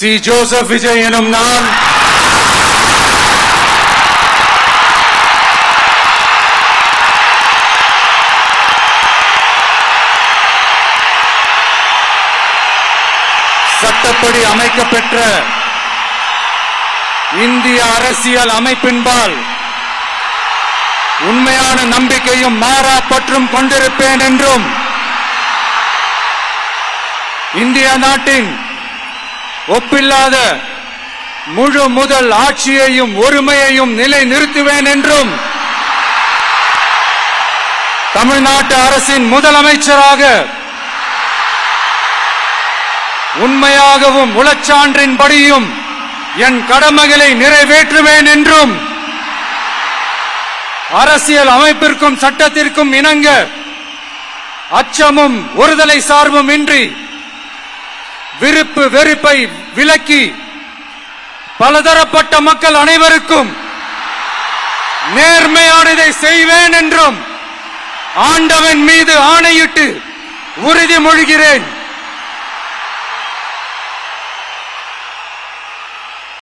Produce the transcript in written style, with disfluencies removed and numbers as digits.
C. Joseph Vijay எனும் நான் சட்டப்படி அமைக்கப்பெற்ற இந்திய அரசியல் அமைப்பின்பால் உண்மையான நம்பிக்கையும் மாறா பற்றும் கொண்டிருப்பேன் என்றும் இந்திய நாட்டின் ஒப்பில்லாத முழு முதல் ஆட்சியையும் ஒருமையையும் நிலை நிறுத்துவேன் என்றும் தமிழ்நாட்டு அரசின் முதலமைச்சராக உண்மையாகவும் உளச்சான்றின்படியும் என் கடமைகளை நிறைவேற்றுவேன் என்றும் அரசியல் அமைப்பிற்கும் சட்டத்திற்கும் இணங்க அச்சமும் ஒருதலை சார்பும் இன்றி விருப்பு வெறுப்பை விலக்கி பலதரப்பட்ட மக்கள் அனைவருக்கும் நேர்மையானதை செய்வேன் என்றும் ஆண்டவன் மீது ஆணையிட்டு உறுதிமொழிகிறேன்.